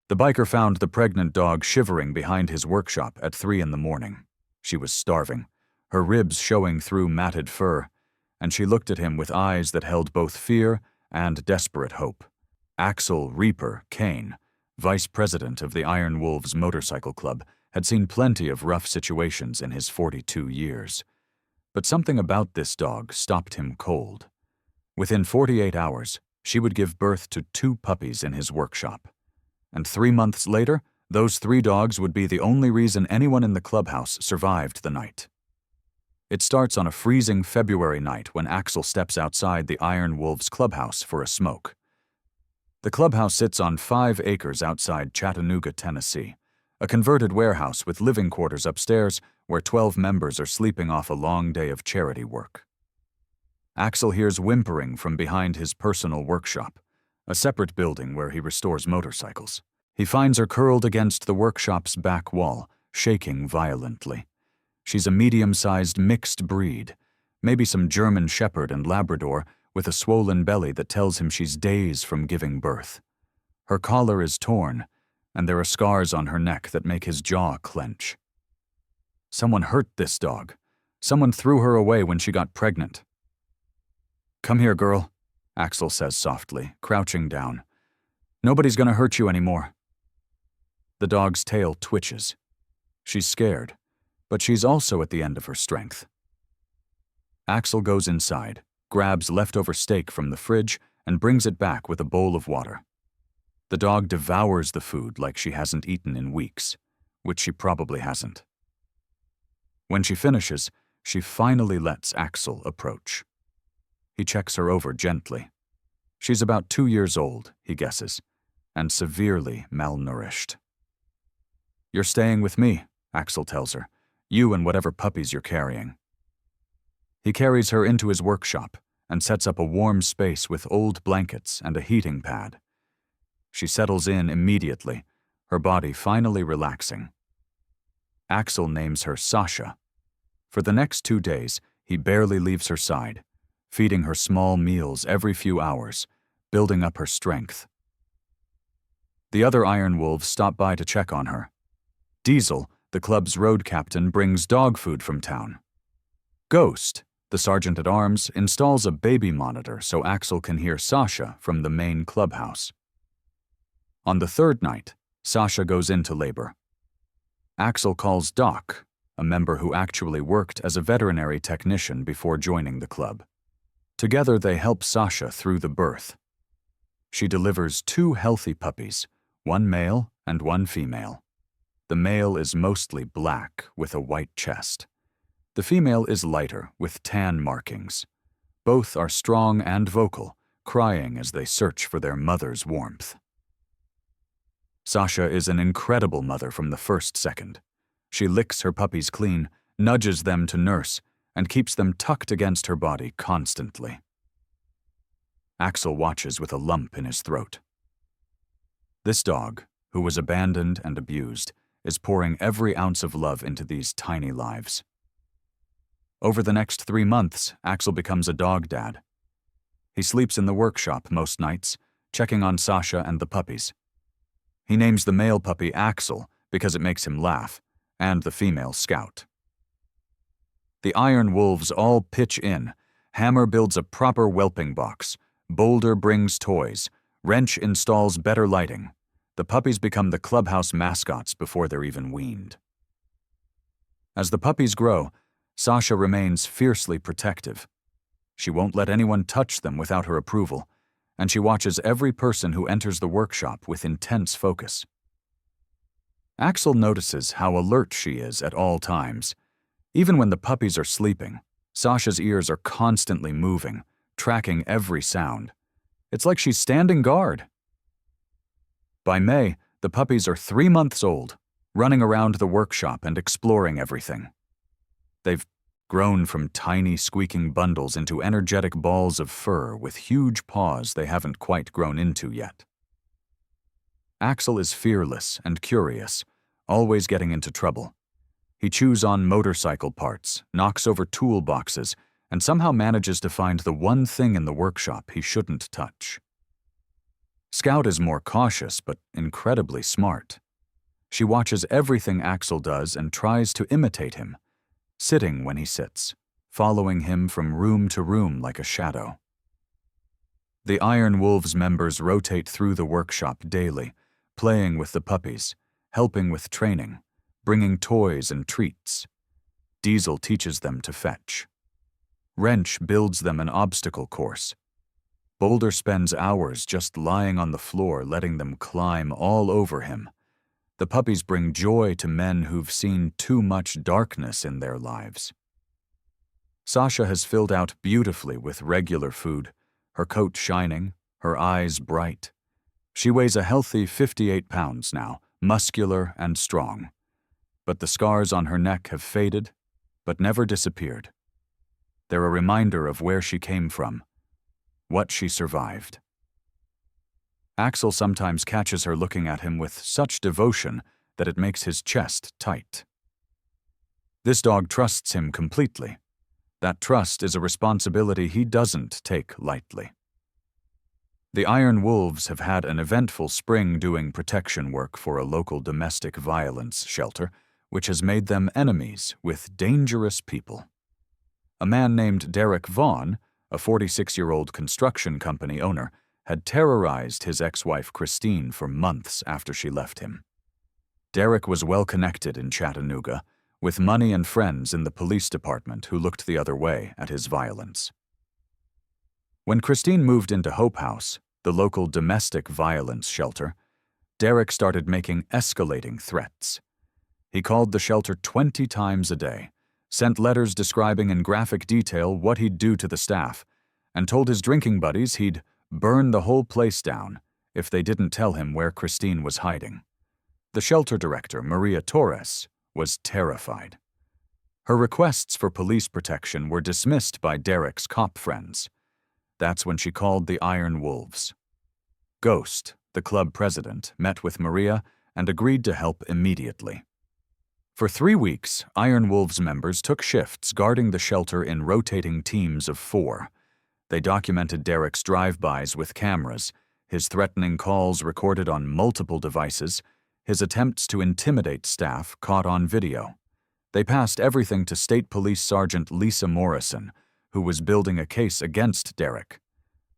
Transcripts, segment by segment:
The biker found the pregnant dog shivering behind his workshop at 3 in the morning. She was starving, her ribs showing through matted fur, and she looked at him with eyes that held both fear and desperate hope. Axel Reaper Kane, vice president of the Iron Wolves Motorcycle Club, had seen plenty of rough situations in his 42 years. But something about this dog stopped him cold. Within 48 hours, she would give birth to 2 puppies in his workshop. And 3 months later, those 3 dogs would be the only reason anyone in the clubhouse survived the night. It starts on a freezing February night when Axel steps outside the Iron Wolves clubhouse for a smoke. The clubhouse sits on 5 acres outside Chattanooga, Tennessee, a converted warehouse with living quarters upstairs where 12 members are sleeping off a long day of charity work. Axel hears whimpering from behind his personal workshop, a separate building where he restores motorcycles. He finds her curled against the workshop's back wall, shaking violently. She's a medium-sized mixed breed, maybe some German Shepherd and Labrador, with a swollen belly that tells him she's days from giving birth. Her collar is torn, and there are scars on her neck that make his jaw clench. Someone hurt this dog. Someone threw her away when she got pregnant. "Come here, girl," Axel says softly, crouching down. "Nobody's gonna hurt you anymore." The dog's tail twitches. She's scared, but she's also at the end of her strength. Axel goes inside, grabs leftover steak from the fridge, and brings it back with a bowl of water. The dog devours the food like she hasn't eaten in weeks, which she probably hasn't. When she finishes, she finally lets Axel approach. He checks her over gently. She's about 2 years old, he guesses, and severely malnourished. "You're staying with me," Axel tells her. "You and whatever puppies you're carrying." He carries her into his workshop and sets up a warm space with old blankets and a heating pad. She settles in immediately, her body finally relaxing. Axel names her Sasha. For the next 2 days, he barely leaves her side, feeding her small meals every few hours, building up her strength. The other Iron Wolves stop by to check on her. Diesel, the club's road captain, brings dog food from town. Ghost, the sergeant-at-arms, installs a baby monitor so Axel can hear Sasha from the main clubhouse. On the 3rd night, Sasha goes into labor. Axel calls Doc, a member who actually worked as a veterinary technician before joining the club. Together they help Sasha through the birth. She delivers 2 healthy puppies, 1 male and 1 female. The male is mostly black with a white chest. The female is lighter with tan markings. Both are strong and vocal, crying as they search for their mother's warmth. Sasha is an incredible mother from the first second. She licks her puppies clean, nudges them to nurse, and keeps them tucked against her body constantly. Axel watches with a lump in his throat. This dog, who was abandoned and abused, is pouring every ounce of love into these tiny lives. Over the next 3 months, Axel becomes a dog dad. He sleeps in the workshop most nights, checking on Sasha and the puppies. He names the male puppy Axel because it makes him laugh, and the female Scout. The Iron Wolves all pitch in. Hammer builds a proper whelping box. Boulder brings toys. Wrench installs better lighting. The puppies become the clubhouse mascots before they're even weaned. As the puppies grow, Sasha remains fiercely protective. She won't let anyone touch them without her approval, and she watches every person who enters the workshop with intense focus. Axel notices how alert she is at all times. Even when the puppies are sleeping, Sasha's ears are constantly moving, tracking every sound. It's like she's standing guard. By May, the puppies are 3 months old, running around the workshop and exploring everything. They've grown from tiny squeaking bundles into energetic balls of fur with huge paws they haven't quite grown into yet. Axel is fearless and curious, always getting into trouble. He chews on motorcycle parts, knocks over toolboxes, and somehow manages to find the one thing in the workshop he shouldn't touch. Scout is more cautious but incredibly smart. She watches everything Axel does and tries to imitate him, sitting when he sits, following him from room to room like a shadow. The Iron Wolves members rotate through the workshop daily, playing with the puppies, helping with training, bringing toys and treats. Diesel teaches them to fetch. Wrench builds them an obstacle course. Boulder spends hours just lying on the floor, letting them climb all over him. The puppies bring joy to men who've seen too much darkness in their lives. Sasha has filled out beautifully with regular food, her coat shining, her eyes bright. She weighs a healthy 58 pounds now, muscular and strong. But the scars on her neck have faded, but never disappeared. They're a reminder of where she came from, what she survived. Axel sometimes catches her looking at him with such devotion that it makes his chest tight. This dog trusts him completely. That trust is a responsibility he doesn't take lightly. The Iron Wolves have had an eventful spring doing protection work for a local domestic violence shelter, which has made them enemies with dangerous people. A man named Derek Vaughn, a 46-year-old construction company owner, had terrorized his ex-wife Christine for months after she left him. Derek was well connected in Chattanooga, with money and friends in the police department who looked the other way at his violence. When Christine moved into Hope House, the local domestic violence shelter, Derek started making escalating threats. He called the shelter 20 times a day, sent letters describing in graphic detail what he'd do to the staff, and told his drinking buddies he'd burn the whole place down if they didn't tell him where Christine was hiding. The shelter director, Maria Torres, was terrified. Her requests for police protection were dismissed by Derek's cop friends. That's when she called the Iron Wolves. Ghost, the club president, met with Maria and agreed to help immediately. For 3 weeks, Iron Wolves members took shifts guarding the shelter in rotating teams of 4. They documented Derek's drive-bys with cameras, his threatening calls recorded on multiple devices, his attempts to intimidate staff caught on video. They passed everything to State Police Sergeant Lisa Morrison, who was building a case against Derek.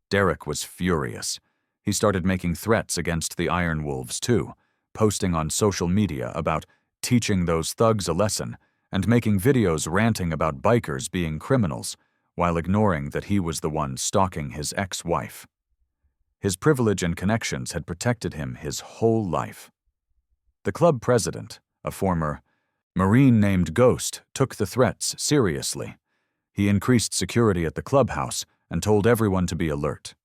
Derek was furious. He started making threats against the Iron Wolves too, posting on social media about teaching those thugs a lesson and making videos ranting about bikers being criminals, while ignoring that he was the one stalking his ex-wife. His privilege and connections had protected him his whole life. The club president, a former Marine named Ghost, took the threats seriously. He increased security at the clubhouse and told everyone to be alert.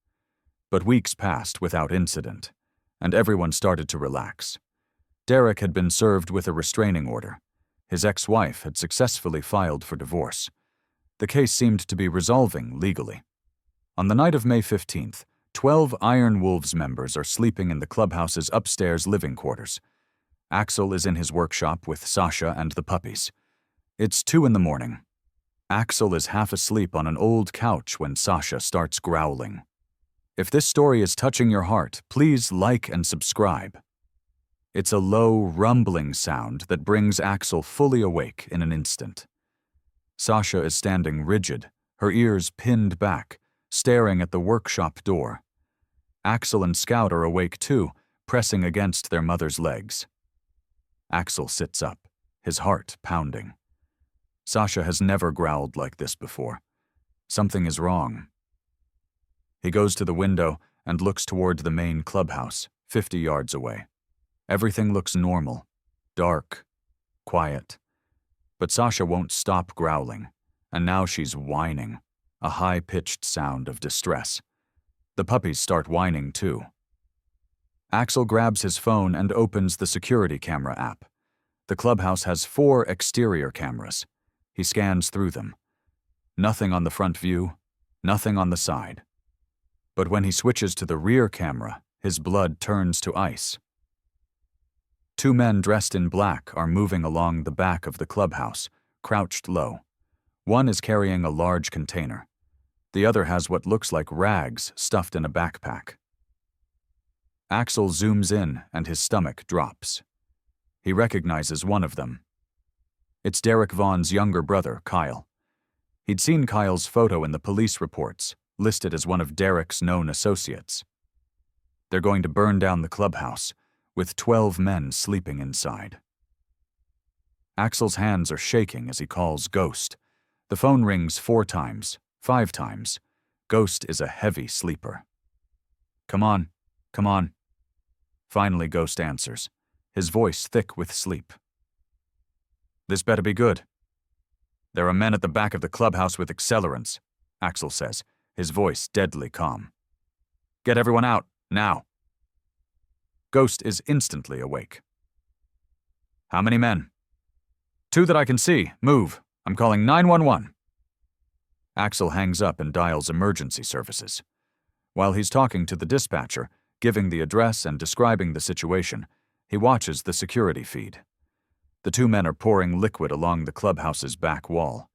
But weeks passed without incident, and everyone started to relax. Derek had been served with a restraining order. His ex-wife had successfully filed for divorce. The case seemed to be resolving legally. On the night of May 15th, 12 Iron Wolves members are sleeping in the clubhouse's upstairs living quarters. Axel is in his workshop with Sasha and the puppies. It's 2 a.m. Axel is half asleep on an old couch when Sasha starts growling. If this story is touching your heart, please like and subscribe. It's a low, rumbling sound that brings Axel fully awake in an instant. Sasha is standing rigid, her ears pinned back, staring at the workshop door. Axel and Scout are awake too, pressing against their mother's legs. Axel sits up, his heart pounding. Sasha has never growled like this before. Something is wrong. He goes to the window and looks toward the main clubhouse, 50 yards away. Everything looks normal, dark, quiet. But Sasha won't stop growling, and now she's whining, a high-pitched sound of distress. The puppies start whining too. Axel grabs his phone and opens the security camera app. The clubhouse has 4 exterior cameras. He scans through them. Nothing on the front view, nothing on the side. But when he switches to the rear camera, his blood turns to ice. 2 men dressed in black are moving along the back of the clubhouse, crouched low. One is carrying a large container. The other has what looks like rags stuffed in a backpack. Axel zooms in and his stomach drops. He recognizes one of them. It's Derek Vaughn's younger brother, Kyle. He'd seen Kyle's photo in the police reports, listed as one of Derek's known associates. They're going to burn down the clubhouse, with 12 men sleeping inside. Axel's hands are shaking as he calls Ghost. The phone rings 4 times, 5 times. Ghost is a heavy sleeper. Come on, come on. Finally, Ghost answers, his voice thick with sleep. This better be good. There are men at the back of the clubhouse with accelerants, Axel says, his voice deadly calm. Get everyone out, now. Ghost is instantly awake. How many men? 2 that I can see. Move. I'm calling 911. Axel hangs up and dials emergency services. While he's talking to the dispatcher, giving the address and describing the situation, he watches the security feed. The 2 men are pouring liquid along the clubhouse's back wall.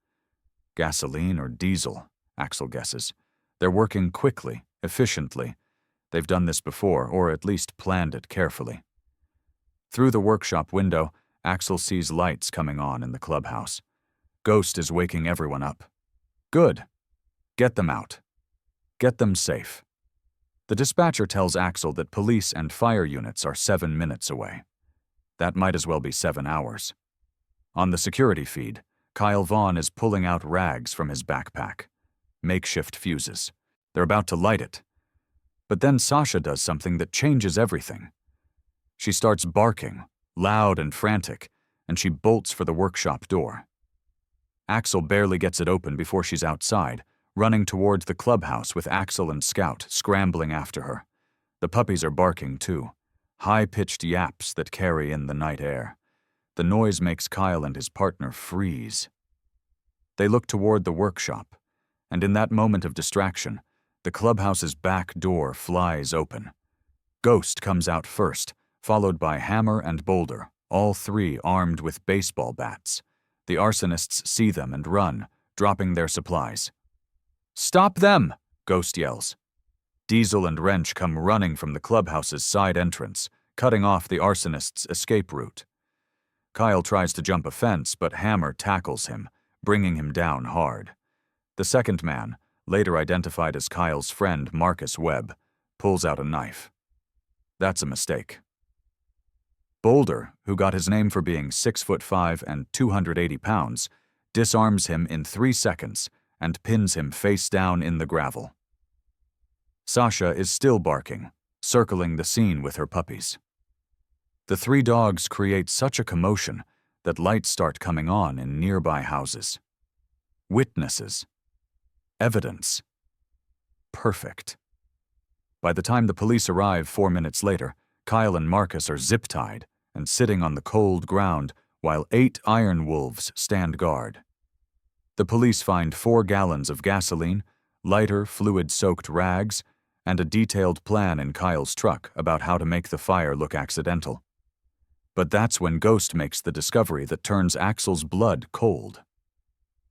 Gasoline or diesel, Axel guesses. They're working quickly, efficiently. They've done this before, or at least planned it carefully. Through the workshop window, Axel sees lights coming on in the clubhouse. Ghost is waking everyone up. Good. Get them out. Get them safe. The dispatcher tells Axel that police and fire units are 7 minutes away. That might as well be 7 hours. On the security feed, Kyle Vaughn is pulling out rags from his backpack. Makeshift fuses. They're about to light it. But then Sasha does something that changes everything. She starts barking, loud and frantic, and she bolts for the workshop door. Axel barely gets it open before she's outside, running towards the clubhouse with Axel and Scout scrambling after her. The puppies are barking too, high-pitched yaps that carry in the night air. The noise makes Kyle and his partner freeze. They look toward the workshop, and in that moment of distraction, the clubhouse's back door flies open. Ghost comes out first, followed by Hammer and Boulder, all 3 armed with baseball bats. The arsonists see them and run, dropping their supplies. Stop them! Ghost yells. Diesel and Wrench come running from the clubhouse's side entrance, cutting off the arsonist's escape route. Kyle tries to jump a fence, but Hammer tackles him, bringing him down hard. The second man, later identified as Kyle's friend Marcus Webb, pulls out a knife. That's a mistake. Boulder, who got his name for being 6'5" and 280 pounds, disarms him in 3 seconds and pins him face down in the gravel. Sasha is still barking, circling the scene with her puppies. The 3 dogs create such a commotion that lights start coming on in nearby houses. Witnesses. Evidence. Perfect. By the time the police arrive 4 minutes later, Kyle and Marcus are zip-tied and sitting on the cold ground while 8 iron wolves stand guard. The police find 4 gallons of gasoline, lighter, fluid-soaked rags, and a detailed plan in Kyle's truck about how to make the fire look accidental. But that's when Ghost makes the discovery that turns Axel's blood cold.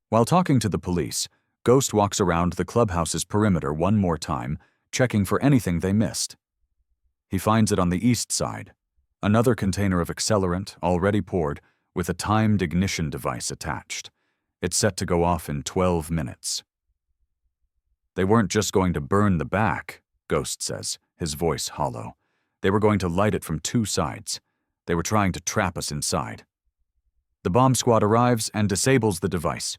While talking to the police, Ghost walks around the clubhouse's perimeter one more time, checking for anything they missed. He finds it on the east side, another container of accelerant already poured with a timed ignition device attached. It's set to go off in 12 minutes. They weren't just going to burn the back, Ghost says, his voice hollow. They were going to light it from 2 sides. They were trying to trap us inside. The bomb squad arrives and disables the device.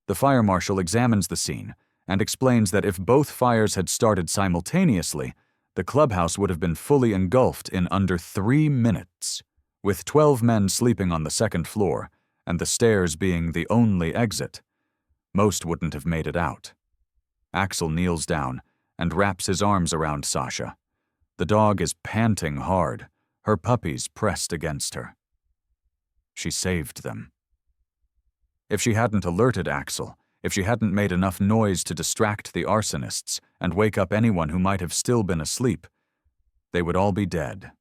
The fire marshal examines the scene and explains that if both fires had started simultaneously, the clubhouse would have been fully engulfed in under 3 minutes, with 12 men sleeping on the 2nd floor and the stairs being the only exit. Most wouldn't have made it out. Axel kneels down and wraps his arms around Sasha. The dog is panting hard, her puppies pressed against her. She saved them. If she hadn't alerted Axel, if she hadn't made enough noise to distract the arsonists and wake up anyone who might have still been asleep, they would all be dead.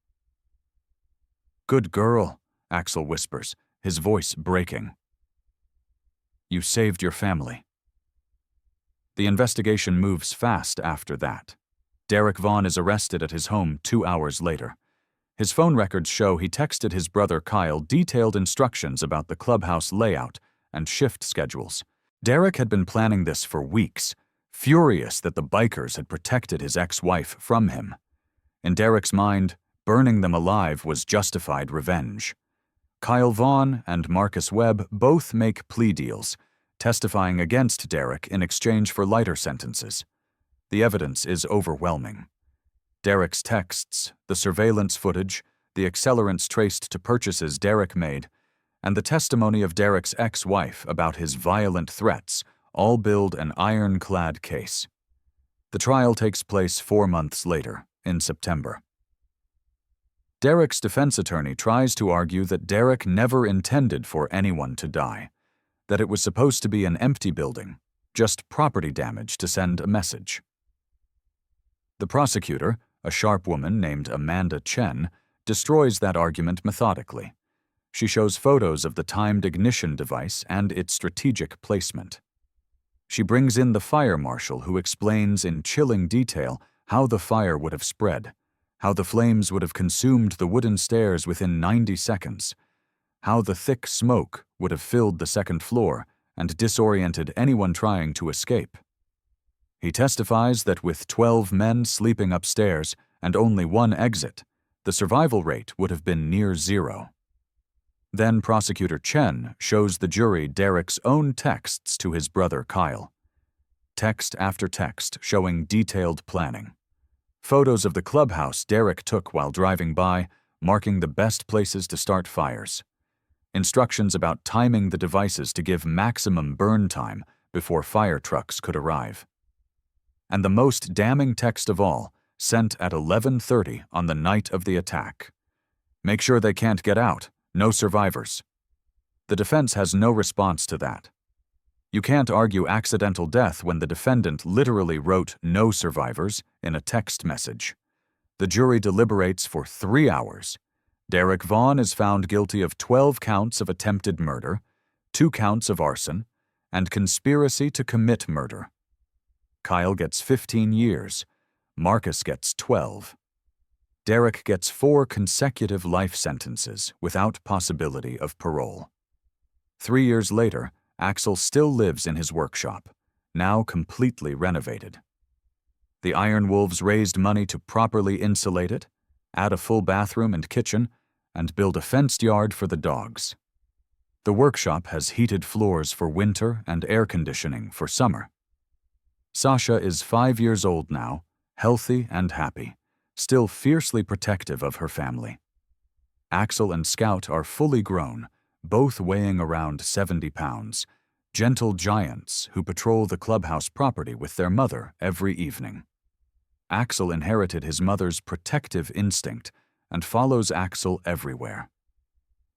Good girl, Axel whispers, his voice breaking. You saved your family. The investigation moves fast after that. Derek Vaughn is arrested at his home 2 hours later. His phone records show he texted his brother Kyle detailed instructions about the clubhouse layout and shift schedules. Derek had been planning this for weeks, furious that the bikers had protected his ex-wife from him. In Derek's mind, burning them alive was justified revenge. Kyle Vaughn and Marcus Webb both make plea deals, testifying against Derek in exchange for lighter sentences. The evidence is overwhelming. Derek's texts, the surveillance footage, the accelerants traced to purchases Derek made, and the testimony of Derek's ex-wife about his violent threats all build an ironclad case. The trial takes place 4 months later, in September. Derek's defense attorney tries to argue that Derek never intended for anyone to die, that it was supposed to be an empty building, just property damage to send a message. The prosecutor, a sharp woman named Amanda Chen, destroys that argument methodically. She shows photos of the timed ignition device and its strategic placement. She brings in the fire marshal who explains in chilling detail how the fire would have spread, how the flames would have consumed the wooden stairs within 90 seconds, how the thick smoke would have filled the second floor and disoriented anyone trying to escape. He testifies that with 12 men sleeping upstairs and only one exit, the survival rate would have been near zero. Then Prosecutor Chen shows the jury Derek's own texts to his brother Kyle. Text after text showing detailed planning. Photos of the clubhouse Derek took while driving by, marking the best places to start fires. Instructions about timing the devices to give maximum burn time before fire trucks could arrive. And the most damning text of all, sent at 11:30 on the night of the attack. Make sure they can't get out. No survivors. The defense has no response to that. You can't argue accidental death when the defendant literally wrote "no survivors" in a text message. The jury deliberates for 3 hours. Derek Vaughn is found guilty of 12 counts of attempted murder, 2 counts of arson, and conspiracy to commit murder. Kyle gets 15 years. Marcus gets 12. Derek gets 4 consecutive life sentences without possibility of parole. 3 years later, Axel still lives in his workshop, now completely renovated. The Iron Wolves raised money to properly insulate it, add a full bathroom and kitchen, and build a fenced yard for the dogs. The workshop has heated floors for winter and air conditioning for summer. Sasha is 5 years old now, healthy and happy, still fiercely protective of her family. Axel and Scout are fully grown, both weighing around 70 pounds, gentle giants who patrol the clubhouse property with their mother every evening. Axel inherited his mother's protective instinct and follows Axel everywhere.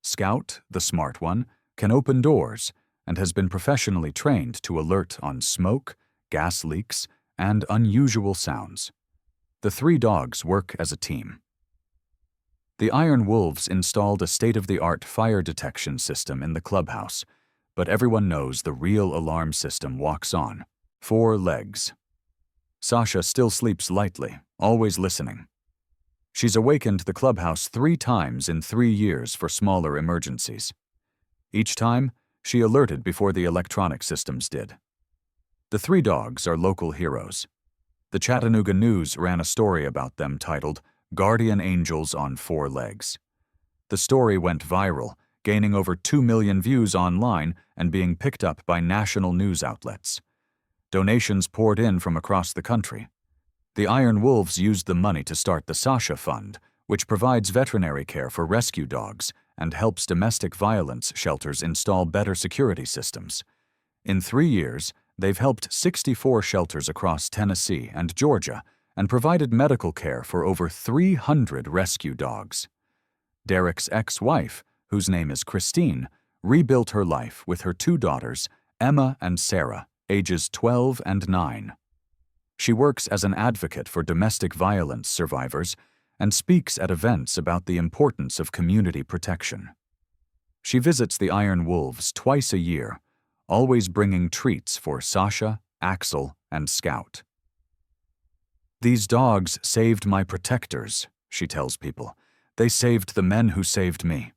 Scout, the smart one, can open doors and has been professionally trained to alert on smoke, gas leaks, and unusual sounds. The 3 dogs work as a team. The Iron Wolves installed a state-of-the-art fire detection system in the clubhouse, but everyone knows the real alarm system walks on. 4 legs. Sasha still sleeps lightly, always listening. She's awakened the clubhouse 3 times in 3 years for smaller emergencies. Each time, she alerted before the electronic systems did. The 3 dogs are local heroes. The Chattanooga News ran a story about them titled "Guardian Angels on 4 Legs." The story went viral, gaining over 2 million views online and being picked up by national news outlets. Donations poured in from across the country. The Iron Wolves used the money to start the Sasha Fund, which provides veterinary care for rescue dogs and helps domestic violence shelters install better security systems. In 3 years, they've helped 64 shelters across Tennessee and Georgia and provided medical care for over 300 rescue dogs. Derek's ex-wife, whose name is Christine, rebuilt her life with her 2 daughters, Emma and Sarah, ages 12 and 9. She works as an advocate for domestic violence survivors and speaks at events about the importance of community protection. She visits the Iron Wolves twice a year, always bringing treats for Sasha, Axel, and Scout. "These dogs saved my protectors," she tells people. "They saved the men who saved me."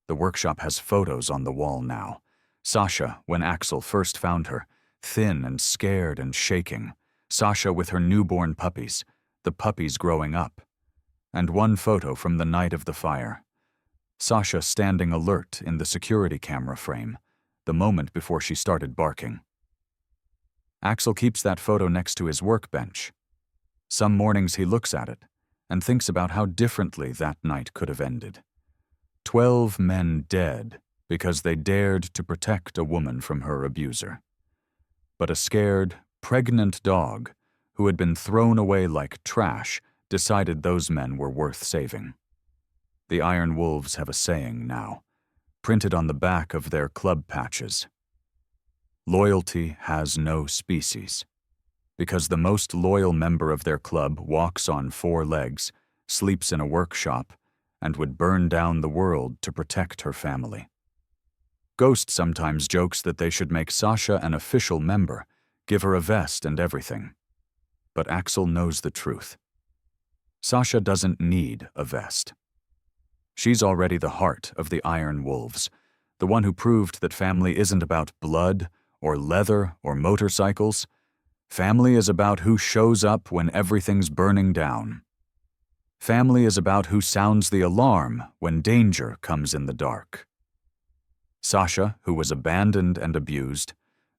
The workshop has photos on the wall now. Sasha, when Axel first found her, thin and scared and shaking. Sasha with her newborn puppies, the puppies growing up. And one photo from the night of the fire. Sasha standing alert in the security camera frame, the moment before she started barking. Axel keeps that photo next to his workbench. Some mornings he looks at it and thinks about how differently that night could have ended. 12 men dead because they dared to protect a woman from her abuser. But a scared, pregnant dog who had been thrown away like trash decided those men were worth saving. The Iron Wolves have a saying now, printed on the back of their club patches. Loyalty has no species, because the most loyal member of their club walks on 4 legs, sleeps in a workshop, and would burn down the world to protect her family. Ghost sometimes jokes that they should make Sasha an official member, give her a vest and everything. But Axel knows the truth. Sasha doesn't need a vest. She's already the heart of the Iron Wolves, the one who proved that family isn't about blood or leather or motorcycles. Family is about who shows up when everything's burning down. Family is about who sounds the alarm when danger comes in the dark. Sasha, who was abandoned and abused,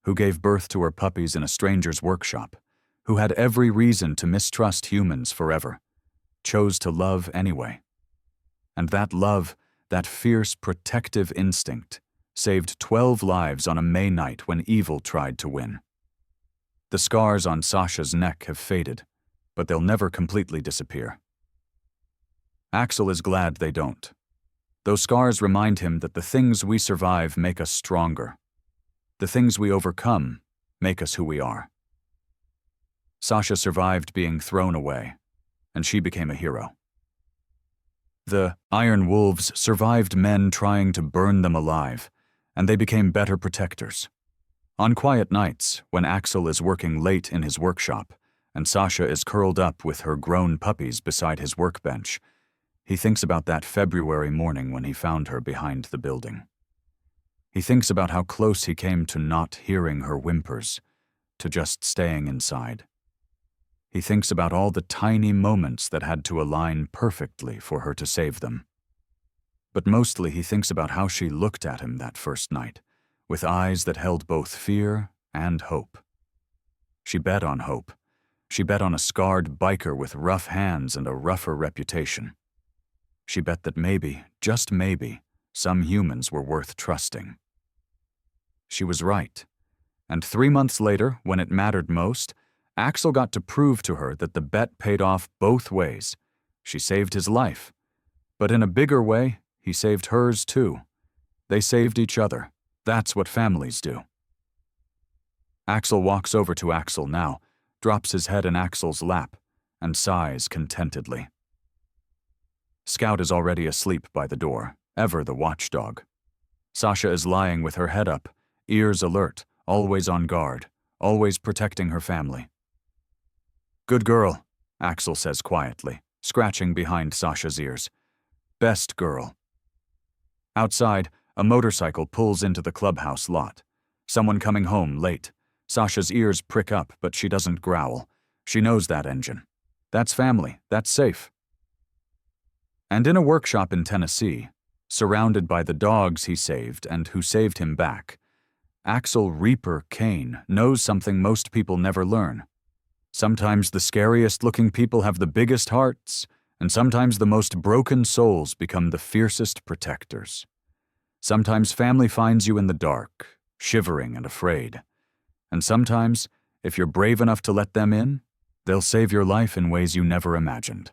who gave birth to her puppies in a stranger's workshop, who had every reason to mistrust humans forever, chose to love anyway. And that love, that fierce protective instinct, saved 12 lives on a May night when evil tried to win. The scars on Sasha's neck have faded, but they'll never completely disappear. Axel is glad they don't. Those scars remind him that the things we survive make us stronger. The things we overcome make us who we are. Sasha survived being thrown away, and she became a hero. The Iron Wolves survived men trying to burn them alive, and they became better protectors. On quiet nights, when Axel is working late in his workshop, and Sasha is curled up with her grown puppies beside his workbench, he thinks about that February morning when he found her behind the building. He thinks about how close he came to not hearing her whimpers, to just staying inside. He thinks about all the tiny moments that had to align perfectly for her to save them. But mostly he thinks about how she looked at him that first night, with eyes that held both fear and hope. She bet on hope. She bet on a scarred biker with rough hands and a rougher reputation. She bet that maybe, just maybe, some humans were worth trusting. She was right. And 3 months later, when it mattered most, Axel got to prove to her that the bet paid off both ways. She saved his life. But in a bigger way, he saved hers too. They saved each other. That's what families do. Axel walks over to Axel now, drops his head in Axel's lap, and sighs contentedly. Scout is already asleep by the door, ever the watchdog. Sasha is lying with her head up, ears alert, always on guard, always protecting her family. "Good girl," Axel says quietly, scratching behind Sasha's ears. "Best girl." Outside, a motorcycle pulls into the clubhouse lot. Someone coming home late. Sasha's ears prick up, but she doesn't growl. She knows that engine. That's family. That's safe. And in a workshop in Tennessee, surrounded by the dogs he saved and who saved him back, Axel Reaper Kane knows something most people never learn. Sometimes the scariest-looking people have the biggest hearts, and sometimes the most broken souls become the fiercest protectors. Sometimes family finds you in the dark, shivering and afraid. And sometimes, if you're brave enough to let them in, they'll save your life in ways you never imagined.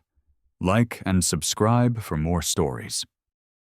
Like and subscribe for more stories.